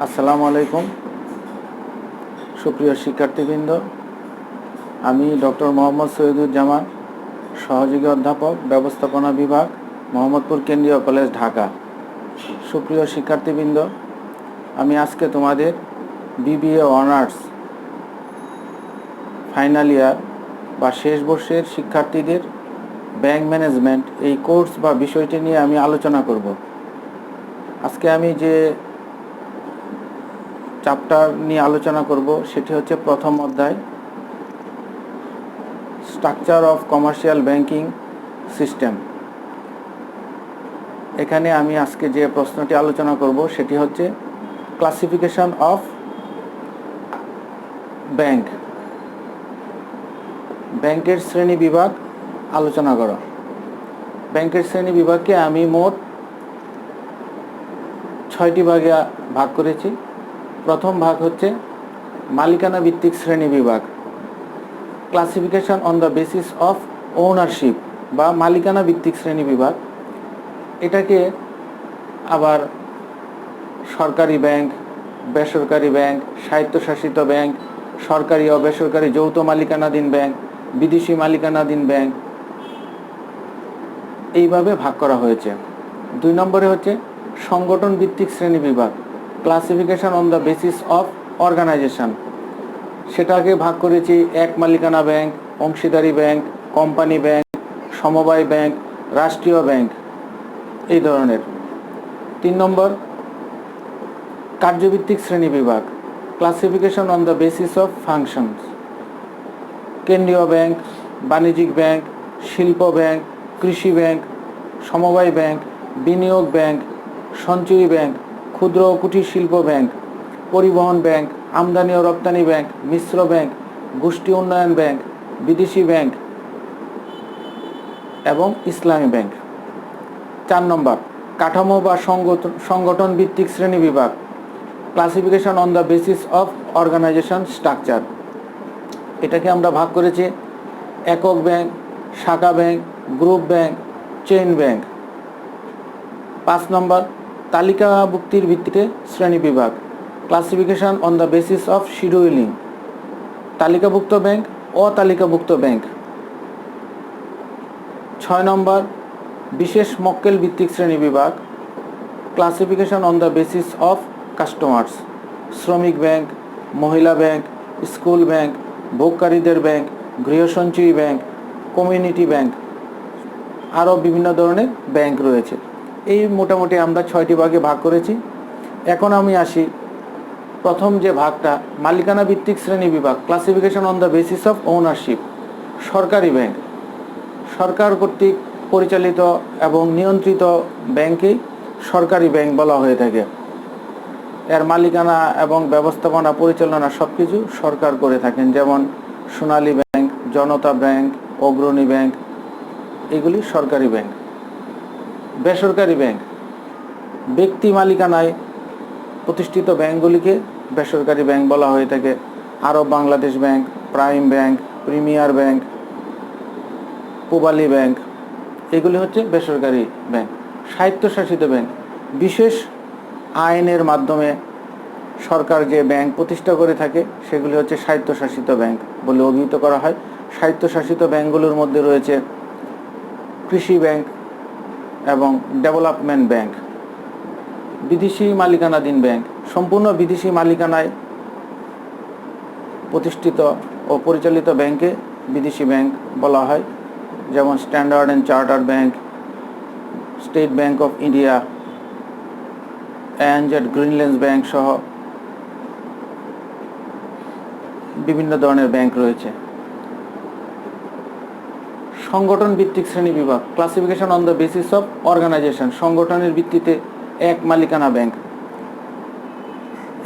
আসসালামু আলাইকুম সুপ্রিয় শিক্ষার্থীবৃন্দ। আমি ডক্টর মোহাম্মদ সৈয়দুজ্জামান, সহযোগী অধ্যাপক, ব্যবস্থাপনা বিভাগ, মোহাম্মদপুর কেন্দ্রীয় কলেজ, ঢাকা। সুপ্রিয় শিক্ষার্থীবৃন্দ, আমি আজকে তোমাদের বিবিএ অনার্স ফাইনাল ইয়ার বা শেষ বর্ষের শিক্ষার্থীদের ব্যাংক ম্যানেজমেন্ট এই কোর্স বা বিষয়টি নিয়ে আমি আলোচনা করব। আজকে আমি যে চ্যাপ্টার নিয়ে আলোচনা করব সেটি হচ্ছে প্রথম অধ্যায়, structure of commercial banking system. এখানে আমি আজকে যে প্রশ্নটি আলোচনা করব সেটি হচ্ছে ক্লাসিফিকেশন অফ ব্যাংক, ব্যাংকের শ্রেণী বিভাগ আলোচনা করা। ব্যাংকের শ্রেণী বিভাগকে আমি মোট 6টি ভাগে ভাগ করেছি। প্রথম ভাগ হচ্ছে মালিকানা ভিত্তিক শ্রেণী বিভাগ, classification on the basis of ownership বা মালিকানা ভিত্তিক শ্রেণী বিভাগ। এটাকে আবার সরকারি ব্যাংক, বেসরকারি ব্যাংক, স্বায়ত্তশাসিত ব্যাংক, সরকারি ও বেসরকারি যৌথ মালিকানাধীন ব্যাংক, বিদেশি মালিকানাধীন ব্যাংক, এইভাবে ভাগ করা হয়েছে। 2 নম্বরে হচ্ছে সংগঠন ভিত্তিক শ্রেণী বিভাগ, classification on the basis of organisation. সেটাকে ভাগ করেছি এক মালিকানা ব্যাংক, অংশীদারি ব্যাংক, কোম্পানি ব্যাংক, সমবায় ব্যাংক, রাষ্ট্রীয় ব্যাংক, এই ধরনের। 3 নম্বর কার্যভিত্তিক শ্রেণী বিভাগ, classification on the basis of functions. কেন্দ্রীয় ব্যাংক, বাণিজ্যিক ব্যাংক, শিল্প ব্যাংক, কৃষি ব্যাংক, সমবায় ব্যাংক, বিনিয়োগ ব্যাংক, সঞ্চয়ী ব্যাংক, ক্ষুদ্র ও কুটির শিল্প ব্যাংক, পরিবহন ব্যাংক, আমদানি ও রপ্তানি ব্যাংক, মিশ্র ব্যাংক, গোষ্ঠী উন্নয়ন ব্যাংক, বিদেশি ব্যাংক এবং ইসলামী ব্যাংক। 4 নম্বর কাঠামো বা সংগঠন ভিত্তিক শ্রেণী বিভাগ, classification on the basis of organisation structure. এটাকে আমরা ভাগ করেছি একক ব্যাংক, শাখা bank, group bank, chain bank. 5 নম্বর তালিকাভুক্তির ভিত্তিতে শ্রেণী বিভাগ, classification on the basis of scheduling, তালিকাভুক্ত ব্যাংক, অতালিকাভুক্ত ব্যাংক। 6 নম্বর বিশেষ মক্কেল ভিত্তিক শ্রেণী বিভাগ, classification on the basis of customers, শ্রমিক ব্যাংক, মহিলা ব্যাংক, স্কুল ব্যাংক, ভোগকারীদের ব্যাংক, গৃহ সঞ্চয়ী ব্যাংক, কমিউনিটি ব্যাংক, আরও বিভিন্ন ধরনের ব্যাংক রয়েছে। এই মোটামুটি আমরা 6টি ভাগে ভাগ করেছি। এখন আমি আসি প্রথম যে ভাগটা, মালিকানা ভিত্তিক শ্রেণী বিভাগ, classification on the basis of ownership. সরকারি ব্যাংক, সরকার কর্তৃক পরিচালিত এবং নিয়ন্ত্রিত ব্যাংকেই সরকারি ব্যাংক বলা হয়ে থাকে। এর মালিকানা এবং ব্যবস্থাপনা পরিচালনা সব কিছু সরকার করে থাকেন, যেমন সোনালী ব্যাংক, জনতা ব্যাংক, অগ্রণী ব্যাংক, এগুলি সরকারি ব্যাংক। বেসরকারি ব্যাংক, ব্যক্তি মালিকানায় প্রতিষ্ঠিত ব্যাংকগুলিকে বেসরকারি ব্যাংক বলা হয়ে থাকে। Arab Bangladesh bank, prime bank, premier bank, Pubali bank, এগুলি হচ্ছে বেসরকারি ব্যাংক। স্বায়ত্তশাসিত ব্যাংক, বিশেষ আইনের মাধ্যমে সরকার যে ব্যাংক প্রতিষ্ঠা করে থাকে সেগুলি হচ্ছে স্বায়ত্তশাসিত ব্যাংক বলে অভিহিত করা হয়। স্বায়ত্তশাসিত ব্যাংকগুলোর মধ্যে রয়েছে কৃষি ব্যাংক এবং ডেভেলপমেন্ট ব্যাংক। বিদেশি মালিকানাধীন ব্যাংক, সম্পূর্ণ বিদেশি মালিকানায় প্রতিষ্ঠিত ও পরিচালিত ব্যাংকে বিদেশি ব্যাংক বলা হয়, যেমন standard and chartered bank, state bank of India, ANZ Grindlays bank সহ বিভিন্ন ধরনের ব্যাংক রয়েছে। সংগঠন ভিত্তিক শ্রেণী বিভাগ, classification on the basis of organisation. সংগঠনের ভিত্তিতে এক মালিকানা ব্যাংক।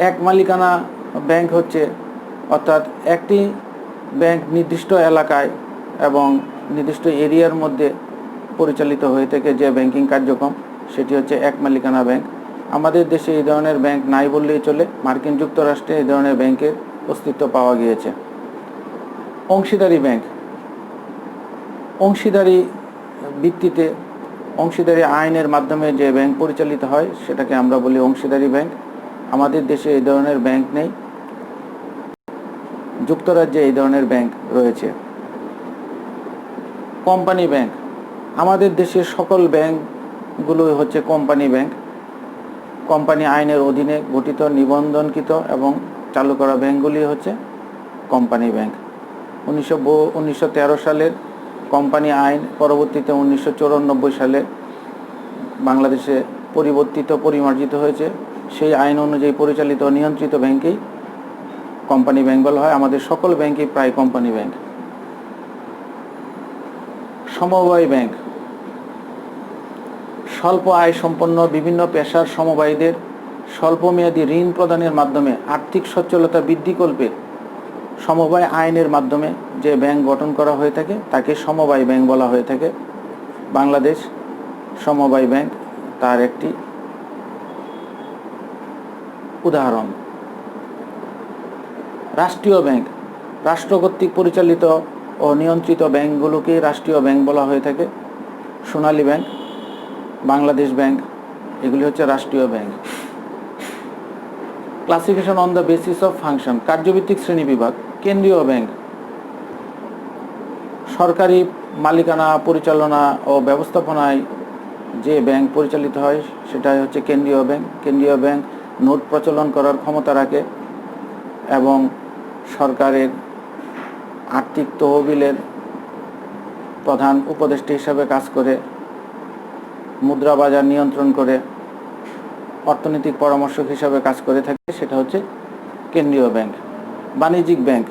এক মালিকানা ব্যাংক হচ্ছে, অর্থাৎ একটি ব্যাংক নির্দিষ্ট এলাকায় এবং নির্দিষ্ট এরিয়ার মধ্যে পরিচালিত হয়ে থাকে যে ব্যাংকিং কার্যক্রম, সেটি হচ্ছে এক মালিকানা ব্যাংক। আমাদের দেশে এই ধরনের ব্যাংক নাই বললেই চলে, মার্কিন যুক্তরাষ্ট্রে এই ধরনের ব্যাংকের অস্তিত্ব পাওয়া গিয়েছে। অংশীদারি ব্যাংক, অংশীদারি ভিত্তিতে অংশীদারি আইনের মাধ্যমে যে ব্যাংক পরিচালিত হয় সেটাকে আমরা বলি অংশীদারি ব্যাংক। আমাদের দেশে এই ধরনের ব্যাংক নেই, যুক্তরাজ্যে এই ধরনের ব্যাংক রয়েছে। কোম্পানি ব্যাংক, আমাদের দেশের সকল ব্যাংকগুলোই হচ্ছে কোম্পানি ব্যাংক। কোম্পানি আইনের অধীনে গঠিত, নিবন্ধনকৃত এবং চালু করা ব্যাংকগুলি হচ্ছে কোম্পানি ব্যাংক। 1913 সালের কোম্পানি আইন পরবর্তীতে 1994 সালে বাংলাদেশে পরিমার্জিত হয়েছে। সেই আইন অনুযায়ী পরিচালিত নিয়ন্ত্রিত ব্যাংকেই কোম্পানি ব্যাংক বলা হয়। আমাদের সকল ব্যাংকই প্রায় কোম্পানি ব্যাংক। সমবায় ব্যাংক, স্বল্প আয় সম্পন্ন বিভিন্ন পেশার সমবায়ীদের স্বল্পমেয়াদী ঋণ প্রদানের মাধ্যমে আর্থিক সচ্ছলতা বৃদ্ধিকল্পে সমবায় আইনের মাধ্যমে যে ব্যাংক গঠন করা হয়ে থাকে তাকে সমবায় ব্যাংক বলা হয়ে থাকে। বাংলাদেশ সমবায় ব্যাংক তার একটি উদাহরণ। রাষ্ট্রীয় ব্যাংক, রাষ্ট্র কর্তৃক পরিচালিত ও নিয়ন্ত্রিত ব্যাংকগুলোকে রাষ্ট্রীয় ব্যাংক বলা হয়ে থাকে। সোনালী ব্যাংক, বাংলাদেশ ব্যাংক, এগুলি হচ্ছে রাষ্ট্রীয় bank. Classification on the basis of function, কার্যভিত্তিক শ্রেণী বিভাগ। কেন্দ্রীয় ব্যাংক, সরকারি মালিকানা, পরিচালনা ও ব্যবস্থাপনায় যে ব্যাংক পরিচালিত হয় সেটাই হচ্ছে কেন্দ্রীয় ব্যাংক। কেন্দ্রীয় ব্যাংক নোট প্রচলন করার ক্ষমতা রাখে এবং সরকারের আর্থিক তহবিলের প্রধান উপদেষ্টা হিসাবে কাজ করে, মুদ্রা বাজার নিয়ন্ত্রণ করে, অর্থনৈতিক পরামর্শক হিসাবে কাজ করে থাকে, সেটা হচ্ছে কেন্দ্রীয় ব্যাংক। বাণিজ্যিক ব্যাংক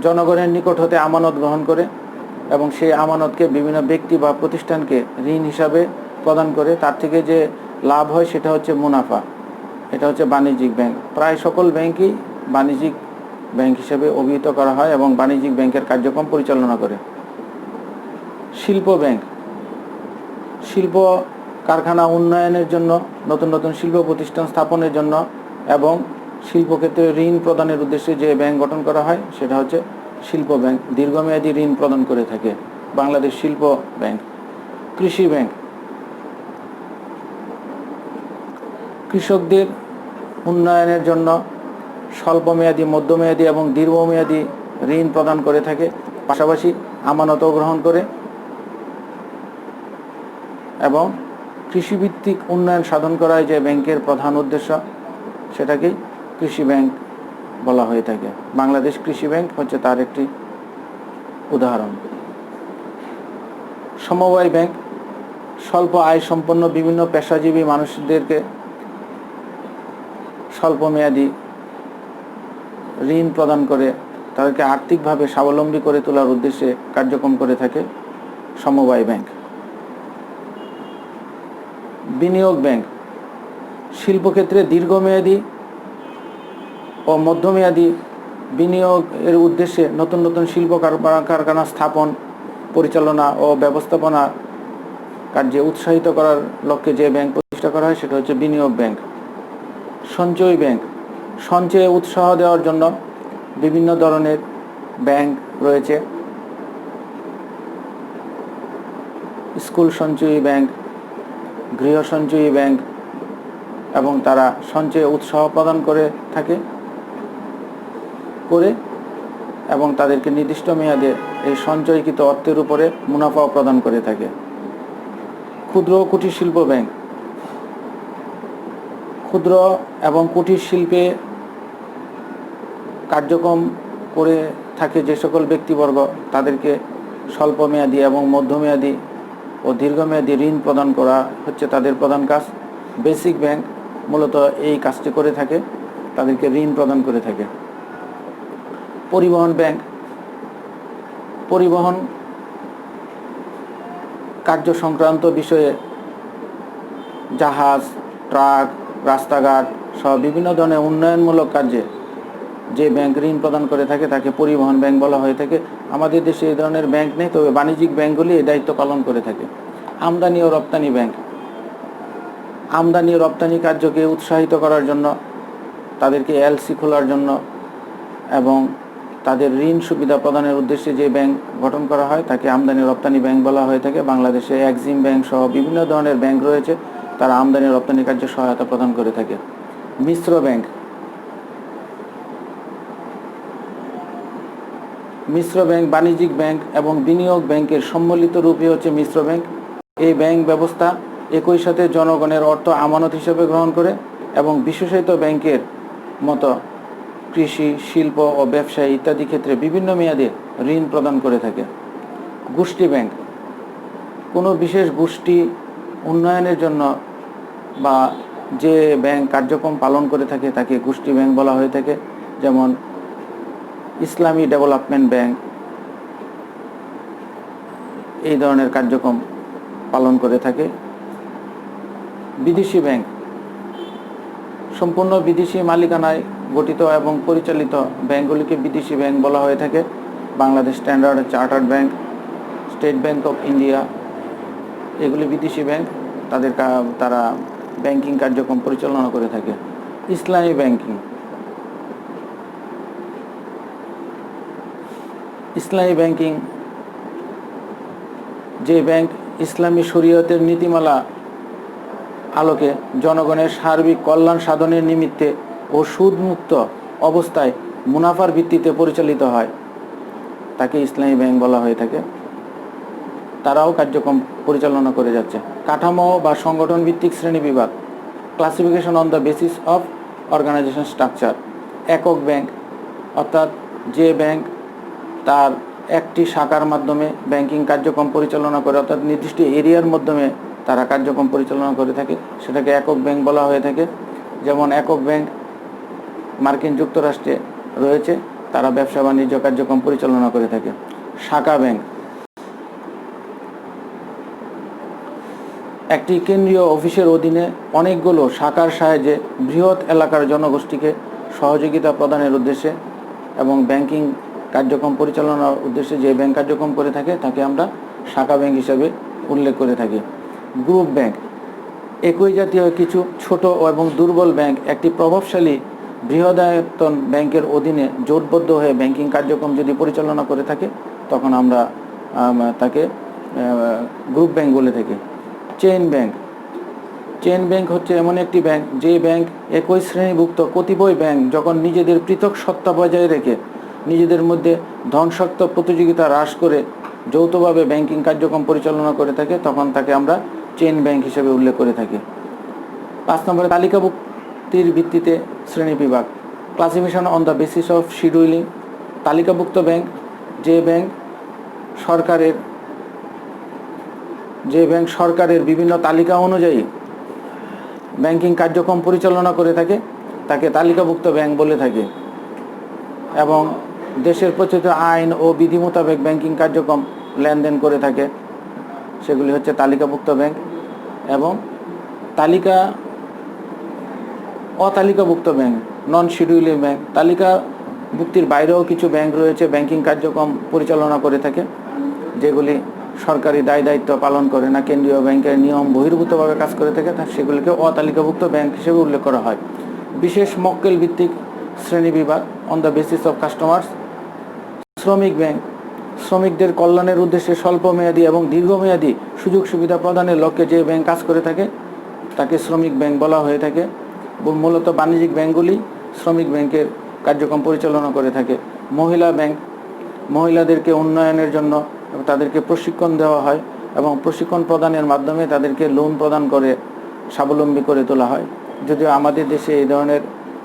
জনগণের নিকট হতে আমানত গ্রহণ করে এবং সেই আমানতকে বিভিন্ন ব্যক্তি বা প্রতিষ্ঠানকে ঋণ হিসাবে প্রদান করে, তার থেকে যে লাভ হয় সেটা হচ্ছে মুনাফা, এটা হচ্ছে বাণিজ্যিক ব্যাংক। প্রায় সকল ব্যাংকই বাণিজ্যিক ব্যাংক হিসেবে অভিহিত করা হয় এবং বাণিজ্যিক ব্যাংকের কার্যক্রম পরিচালনা করে। শিল্প ব্যাংক, শিল্প কারখানা উন্নয়নের জন্য, নতুন নতুন শিল্প প্রতিষ্ঠান স্থাপনের জন্য এবং শিল্পক্ষেত্রে ঋণ প্রদানের উদ্দেশ্যে যে ব্যাংক গঠন করা হয় সেটা হচ্ছে শিল্প ব্যাংক। দীর্ঘমেয়াদী ঋণ প্রদান করে থাকে বাংলাদেশ শিল্প ব্যাংক। কৃষি ব্যাংক, কৃষকদের উন্নয়নের জন্য স্বল্পমেয়াদী, মধ্যমেয়াদী এবং দীর্ঘমেয়াদী ঋণ প্রদান করে থাকে, পাশাপাশি আমানতও গ্রহণ করে এবং কৃষিভিত্তিক উন্নয়ন সাধন করায় যে ব্যাংকের প্রধান উদ্দেশ্য সেটাকেই কৃষি ব্যাংক বলা হয়ে থাকে। বাংলাদেশ কৃষি ব্যাংক হচ্ছে তার একটি উদাহরণ। সমবায় ব্যাংক স্বল্প আয় সম্পন্ন বিভিন্ন পেশাজীবী মানুষদেরকে স্বল্পমেয়াদী ঋণ প্রদান করে তাদেরকে আর্থিকভাবে স্বাবলম্বী করে তোলার উদ্দেশ্যে কার্যক্রম করে থাকে সমবায় ব্যাংক। বিনিয়োগ ব্যাংক শিল্পক্ষেত্রে দীর্ঘমেয়াদী ও মধ্যমেয়াদী বিনিয়োগের উদ্দেশ্যে নতুন নতুন শিল্প কারখানা স্থাপন, পরিচালনা ও ব্যবস্থাপনা কার্যে উৎসাহিত করার লক্ষ্যে যে ব্যাংক প্রতিষ্ঠা করা হয় সেটা হচ্ছে বিনিয়োগ ব্যাংক। সঞ্চয় ব্যাংক, সঞ্চয়ে উৎসাহ দেওয়ার জন্য বিভিন্ন ধরনের ব্যাংক রয়েছে। স্কুল সঞ্চয়ী ব্যাংক, গৃহ সঞ্চয়ী ব্যাংক, এবং তারা সঞ্চয়ে উৎসাহ প্রদান করে থাকে এবং তাদেরকে নির্দিষ্ট মেয়াদে এই সঞ্চয়কৃত অর্থের উপরে মুনাফাও প্রদান করে থাকে। ক্ষুদ্র ও কুটির শিল্প ব্যাংক, ক্ষুদ্র এবং কুটির শিল্পে কার্যক্রম করে থাকে যে সকল ব্যক্তিবর্গ তাদেরকে স্বল্পমেয়াদী এবং মধ্যমেয়াদী ও দীর্ঘমেয়াদী ঋণ প্রদান করা হচ্ছে তাদের প্রধান কাজ। বেসিক ব্যাংক মূলত এই কাজটি করে থাকে, তাদেরকে ঋণ প্রদান করে থাকে। পরিবহন ব্যাংক, পরিবহন কার্য সংক্রান্ত বিষয়ে জাহাজ, ট্রাক, রাস্তাঘাট সহ বিভিন্ন ধরনের উন্নয়নমূলক কার্যে যে ব্যাংক ঋণ প্রদান করে থাকে তাকে পরিবহন ব্যাংক বলা হয়ে থাকে। আমাদের দেশে এই ধরনের ব্যাংক নেই, তবে বাণিজ্যিক ব্যাংকগুলি এই দায়িত্ব পালন করে থাকে। আমদানি ও রপ্তানি ব্যাংক, আমদানি ও রপ্তানি কার্যকে উৎসাহিত করার জন্য, তাদেরকে এলসি খোলার জন্য এবং তাদের ঋণ সুবিধা প্রদানের উদ্দেশ্যে যে ব্যাংক গঠন করা হয় তাকে আমদানি রপ্তানি ব্যাংক বলা হয়ে থাকে। বাংলাদেশে এক্সিম ব্যাংক সহ বিভিন্ন ধরনের ব্যাংক রয়েছে, তারা আমদানি রপ্তানি কার্যে সহায়তা প্রদান করে থাকে। মিশ্র ব্যাংক। মিশ্র ব্যাংক বাণিজ্যিক ব্যাংক এবং বিনিয়োগ ব্যাংকের সম্মিলিত রূপই হচ্ছে মিশ্র ব্যাংক। এই ব্যাংক ব্যবস্থা একই সাথে জনগণের অর্থ আমানত হিসেবে গ্রহণ করে এবং বিশেষায়িত ব্যাংকের মতো কৃষি, শিল্প ও ব্যবসায় ইত্যাদি ক্ষেত্রে বিভিন্ন মেয়াদে ঋণ প্রদান করে থাকে। গোষ্ঠী ব্যাংক কোনো বিশেষ গোষ্ঠী উন্নয়নের জন্য বা যে ব্যাংক কার্যক্রম পালন করে থাকে তাকে গোষ্ঠী ব্যাংক বলা হয়ে থাকে। যেমন ইসলামী ডেভেলপমেন্ট ব্যাংক এই ধরনের কার্যক্রম পালন করে থাকে। বিদেশি ব্যাংক সম্পূর্ণ বিদেশি মালিকানায় গঠিত এবং পরিচালিত ব্যাংকগুলিকে বিদেশি ব্যাংক বলা হয়ে থাকে। Bangladesh standard chartered bank, state bank of India এগুলি বিদেশি ব্যাংক। তারা ব্যাংকিং কার্যক্রম পরিচালনা করে থাকে। ইসলামী ব্যাংকিং, ইসলামী ব্যাংকিং যে ব্যাংক ইসলামী শরীয়তের নীতিমালা আলোকে জনগণের সার্বিক কল্যাণ সাধনের নিমিত্তে ও সুদমুক্ত অবস্থায় মুনাফার ভিত্তিতে পরিচালিত হয় তাকে ইসলামী ব্যাংক বলা হয়ে থাকে। তারাও কার্যক্রম পরিচালনা করে যাচ্ছে। কাঠামো বা সংগঠন ভিত্তিক শ্রেণী বিভাগ, classification on the basis of organisation structure. একক ব্যাংক অর্থাৎ যে ব্যাংক তার একটি শাখার মাধ্যমে ব্যাংকিং কার্যক্রম পরিচালনা করে, অর্থাৎ নির্দিষ্ট এরিয়ার মাধ্যমে তারা কার্যক্রম পরিচালনা করে থাকে, সেটাকে একক ব্যাংক বলা হয়ে থাকে। যেমন একক ব্যাংক মার্কিন যুক্তরাষ্ট্রে রয়েছে, তারা ব্যবসা বাণিজ্য কার্যক্রম পরিচালনা করে থাকে। শাখা ব্যাংক একটি কেন্দ্রীয় অফিসের অধীনে অনেকগুলো শাখার সাহায্যে বৃহৎ এলাকার জনগোষ্ঠীকে সহযোগিতা প্রদানের উদ্দেশ্যে এবং ব্যাংকিং কার্যক্রম পরিচালনার উদ্দেশ্যে যে ব্যাংক কার্যক্রম করে থাকে তাকে আমরা শাখা ব্যাংক হিসাবে উল্লেখ করে থাকি। গ্রুপ ব্যাংক একই জাতীয় কিছু ছোট এবং দুর্বল ব্যাংক একটি প্রভাবশালী বৃহদায়তন ব্যাংকের অধীনে জোটবদ্ধ হয়ে ব্যাংকিং কার্যক্রম যদি পরিচালনা করে থাকে তখন আমরা তাকে গ্রুপ ব্যাংক বলে থাকি। চেইন ব্যাংক, চেইন ব্যাংক হচ্ছে এমন একটি ব্যাংক যে ব্যাংক একই শ্রেণীভুক্ত কতিপয় ব্যাংক যখন নিজেদের পৃথক সত্তা বজায় রেখে নিজেদের মধ্যে ধনশক্ত প্রতিযোগিতা হ্রাস করে যৌথভাবে ব্যাংকিং কার্যক্রম পরিচালনা করে থাকে তখন তাকে আমরা চেইন ব্যাংক হিসেবে উল্লেখ করে থাকি। 5 নম্বরে তালিকাভুক্তির ভিত্তিতে শ্রেণী বিভাগ, classification on the basis of scheduling. তালিকাভুক্ত ব্যাংক যে ব্যাংক সরকারের বিভিন্ন তালিকা অনুযায়ী ব্যাংকিং কার্যক্রম পরিচালনা করে থাকে তাকে তালিকাভুক্ত ব্যাংক বলে থাকে এবং দেশের প্রচলিত আইন ও বিধি মোতাবেক ব্যাংকিং কার্যক্রম লেনদেন করে থাকে, সেগুলি হচ্ছে তালিকাভুক্ত ব্যাংক। এবং অতালিকাভুক্ত ব্যাংক, নন শিডিউলিং ব্যাংক, তালিকাভুক্তির বাইরেও কিছু ব্যাংক রয়েছে ব্যাংকিং কার্যক্রম পরিচালনা করে থাকে যেগুলি সরকারি দায়িত্ব পালন করে না, কেন্দ্রীয় ব্যাংকের নিয়ম বহির্ভূতভাবে কাজ করে থাকে, সেগুলিকে অতালিকাভুক্ত ব্যাংক হিসেবে উল্লেখ করা হয়। বিশেষ মক্কেল ভিত্তিক শ্রেণী বিভাগ on the basis of customers. শ্রমিক ব্যাংক শ্রমিকদের কল্যাণের উদ্দেশ্যে স্বল্পমেয়াদী এবং দীর্ঘমেয়াদী সুযোগ সুবিধা প্রদানের লক্ষ্যে যে ব্যাংক কাজ করে থাকে তাকে শ্রমিক ব্যাংক বলা হয়ে থাকে। মূলত বাণিজ্যিক ব্যাংকগুলি শ্রমিক ব্যাংকের কার্যক্রম পরিচালনা করে থাকে। মহিলা ব্যাংক মহিলাদেরকে উন্নয়নের জন্য তাদেরকে প্রশিক্ষণ দেওয়া হয় এবং প্রশিক্ষণ প্রদানের মাধ্যমে তাদেরকে লোন প্রদান করে স্বাবলম্বী করে তোলা হয়। যদিও আমাদের দেশে এই ধরনের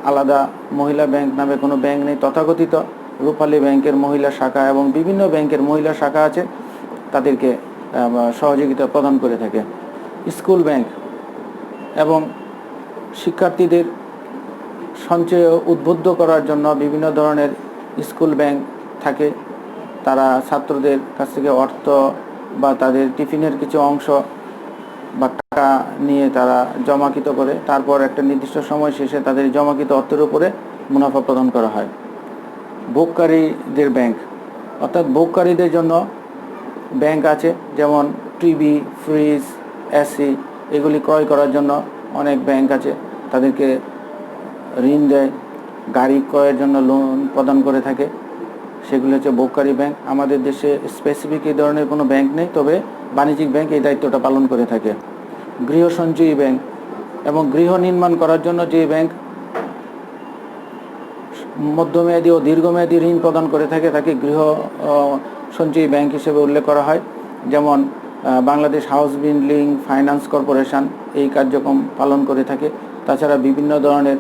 আলাদা মহিলা ব্যাংক নামে কোনো ব্যাংক নেই, তথাকথিত রূপালী ব্যাংকের মহিলা শাখা এবং বিভিন্ন ব্যাংকের মহিলা শাখা আছে, তাদেরকে সহযোগিতা প্রদান করে থাকে। স্কুল ব্যাংক এবং শিক্ষার্থীদের সঞ্চয় উদ্বুদ্ধ করার জন্য বিভিন্ন ধরনের স্কুল ব্যাংক থাকে। তারা ছাত্রদের কাছ থেকে অর্থ বা তাদের টিফিনের কিছু অংশ বা টাকা নিয়ে তারা জমাকৃত করে, তারপর একটা নির্দিষ্ট সময় শেষে তাদের জমাকৃত অর্থের উপরে মুনাফা প্রদান করা হয়। ভোগকারীদের ব্যাংক অর্থাৎ ভোগকারীদের জন্য ব্যাংক আছে, যেমন টিভি, ফ্রিজ, এসি এগুলি ক্রয় করার জন্য অনেক ব্যাংক আছে, তাদেরকে ঋণ দেয়, গাড়ি ক্রয়ের জন্য লোন প্রদান করে থাকে, সেগুলি হচ্ছে ভোগকারী ব্যাংক। আমাদের দেশে স্পেসিফিক এই ধরনের কোনো ব্যাংক নেই, তবে বাণিজ্যিক ব্যাংক এই দায়িত্বটা পালন করে থাকে। গৃহ সঞ্চয়ী ব্যাংক এবং গৃহ নির্মাণ করার জন্য যে ব্যাংক মধ্যমেয়াদী ও দীর্ঘমেয়াদী ঋণ প্রদান করে থাকে তাকে গৃহ সঞ্চয়ী ব্যাংক হিসেবে উল্লেখ করা হয়। যেমন Bangladesh house building finance corporation এই কার্যক্রম পালন করে থাকে। তাছাড়া বিভিন্ন ধরনের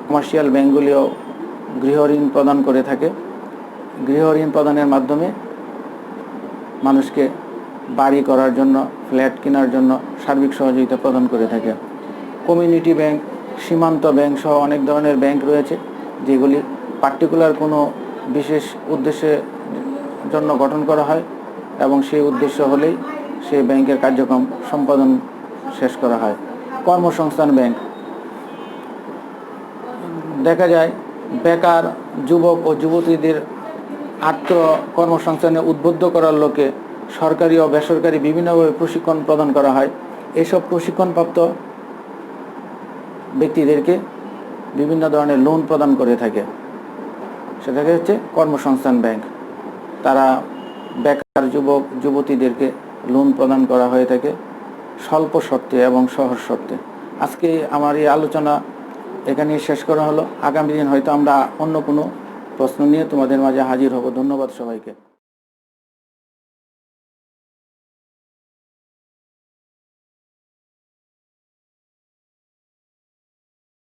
কমার্শিয়াল ব্যাংকগুলিও গৃহ ঋণ প্রদান করে থাকে। গৃহ ঋণ প্রদানের মাধ্যমে মানুষকে বাড়ি করার জন্য, ফ্ল্যাট কেনার জন্য সার্বিক সহযোগিতা প্রদান করে থাকে। কমিউনিটি ব্যাংক, সীমান্ত ব্যাংক সহ অনেক ধরনের ব্যাংক রয়েছে, যেগুলি পার্টিকুলার কোনো বিশেষ উদ্দেশ্যের জন্য গঠন করা হয় এবং সেই উদ্দেশ্য হলেই সেই ব্যাংকের কার্যক্রম সম্পাদন শেষ করা হয়। কর্মসংস্থান ব্যাংক, দেখা যায় বেকার যুবক ও যুবতীদের আত্মকর্মসংস্থানে উদ্বুদ্ধ করার লক্ষ্যে সরকারি ও বেসরকারি বিভিন্নভাবে প্রশিক্ষণ প্রদান করা হয়। এসব প্রশিক্ষণপ্রাপ্ত ব্যক্তিদেরকে বিভিন্ন ধরনের লোন প্রদান করে থাকে, সেটাকে হচ্ছে কর্মসংস্থান ব্যাংক। তারা বেকার যুবক যুবতীদেরকে লোন প্রদান করা হয়ে থাকে স্বল্প শর্তে এবং সহজ শর্তে। আজকে আমার এই আলোচনা এখানেই শেষ করা হলো। আগামী দিন হয়তো আমরা অন্য কোনো প্রশ্ন নিয়ে তোমাদের মাঝে হাজির হব। ধন্যবাদ সবাইকে।